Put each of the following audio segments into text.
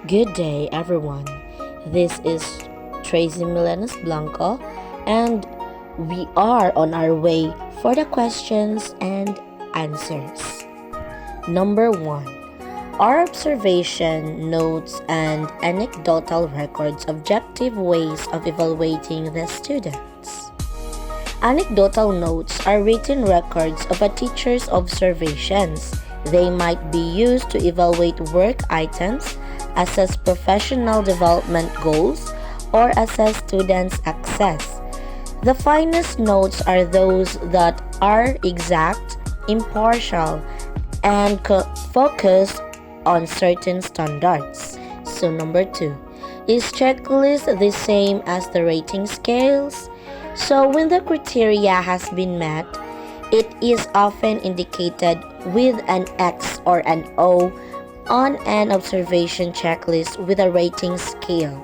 Good day, everyone. This is Tracy Milenas Blanco, and we are on our way for the questions and answers. Number 1. Are observation, notes, and anecdotal records objective ways of evaluating the students? Anecdotal notes are written records of a teacher's observations. They might be used to evaluate work items, assess professional development goals, or assess students' access. The finest notes are those that are exact, impartial, and focused on certain standards. So number 2, is checklist the same as the rating scales? So when the criteria has been met, it is often indicated with an X or an O on an observation checklist with a rating scale.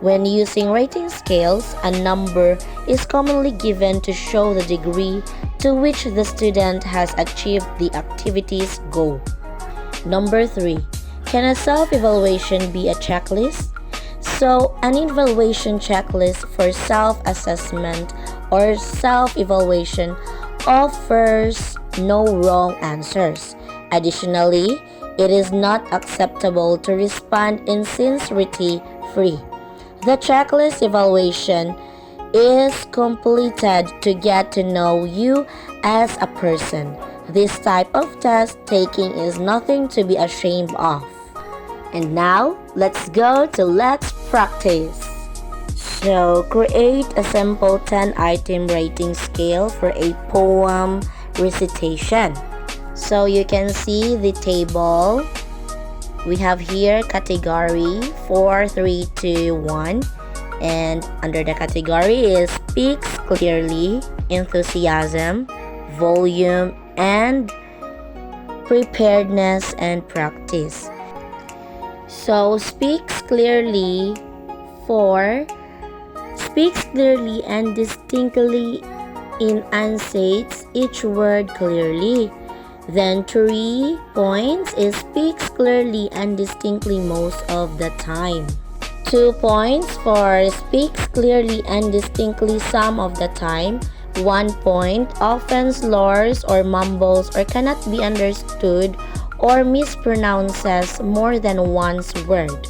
When using rating scales, a number is commonly given to show the degree to which the student has achieved the activity's goal. Number 3. Can a self-evaluation be a checklist? So, an evaluation checklist for self-assessment or self-evaluation offers no wrong answers. Additionally, it is not acceptable to respond insincerity-free. The checklist evaluation is completed to get to know you as a person. This type of test taking is nothing to be ashamed of. And now, let's go to let's practice. So, create a simple 10-item rating scale for a poem recitation. So, you can see the table. We have here category 4, 3, 2, 1. And under the category is speaks clearly, enthusiasm, volume, and preparedness and practice. So, speaks clearly and distinctly enunciates each word clearly. Then 3 points is speaks clearly and distinctly most of the time. 2 points for speaks clearly and distinctly some of the time. 1 point often slurs or mumbles or cannot be understood or mispronounces more than one's word.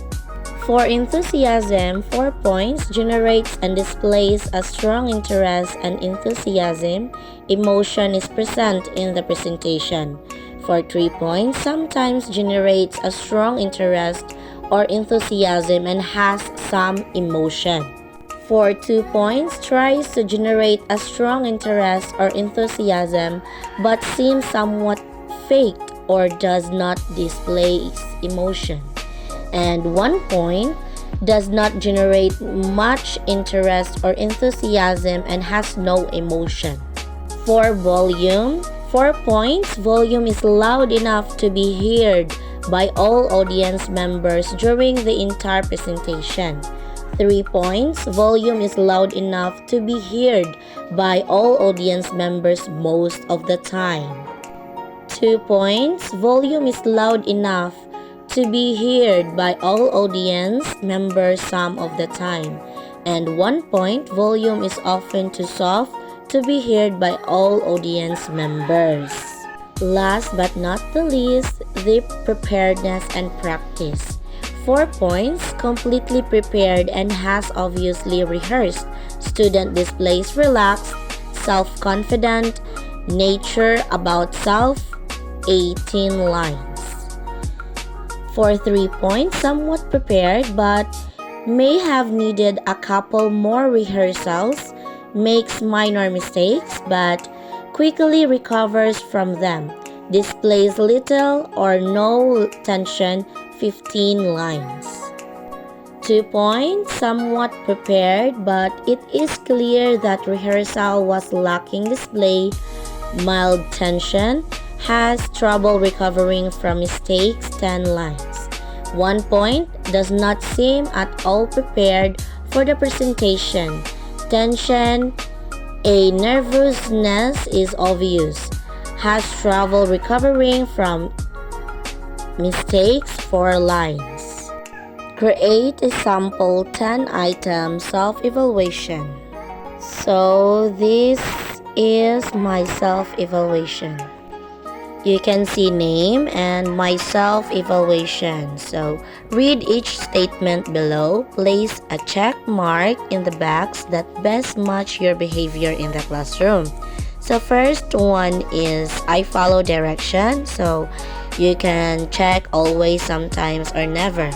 For enthusiasm, 4 points generates and displays a strong interest and enthusiasm. Emotion is present in the presentation. For 3 points, sometimes generates a strong interest or enthusiasm and has some emotion. For 2 points, tries to generate a strong interest or enthusiasm but seems somewhat faked or does not display emotion. And 1 point does not generate much interest or enthusiasm and has no emotion. For volume, 4 points, volume is loud enough to be heard by all audience members during the entire presentation. 3 points, volume is loud enough to be heard by all audience members most of the time. 2 points, volume is loud enough to be heard by all audience members some of the time. And 1 point, volume is often too soft to be heard by all audience members. Last but not the least, the preparedness and practice. 4 points, completely prepared and has obviously rehearsed. Student displays relaxed, self-confident, nature about self, 18 lines. For 3 points, somewhat prepared but may have needed a couple more rehearsals, makes minor mistakes but quickly recovers from them, displays little or no tension, 15 lines. 2 points, somewhat prepared but it is clear that rehearsal was lacking, display mild tension, has trouble recovering from mistakes, 10 lines. 1 point, does not seem at all prepared for the presentation. Tension, a nervousness is obvious. Has trouble recovering from mistakes, 4 lines. Create a sample 10-item self-evaluation. So this is my self-evaluation. You can see name and my self-evaluation. So read each statement below. Place a check mark in the box that best match your behavior in the classroom. So first one is I follow direction. So you can check always, sometimes, or never.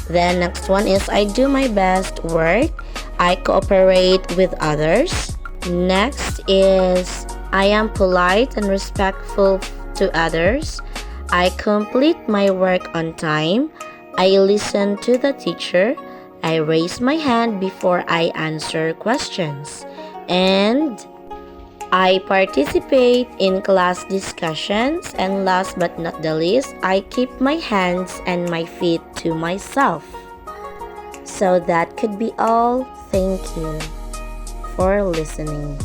Then next one is I do my best work. I cooperate with others. Next is I am polite and respectful to others. I complete my work on time. I listen to the teacher. I raise my hand before I answer questions. And I participate in class discussions. And last but not the least, I keep my hands and my feet to myself. So that could be all. Thank you for listening.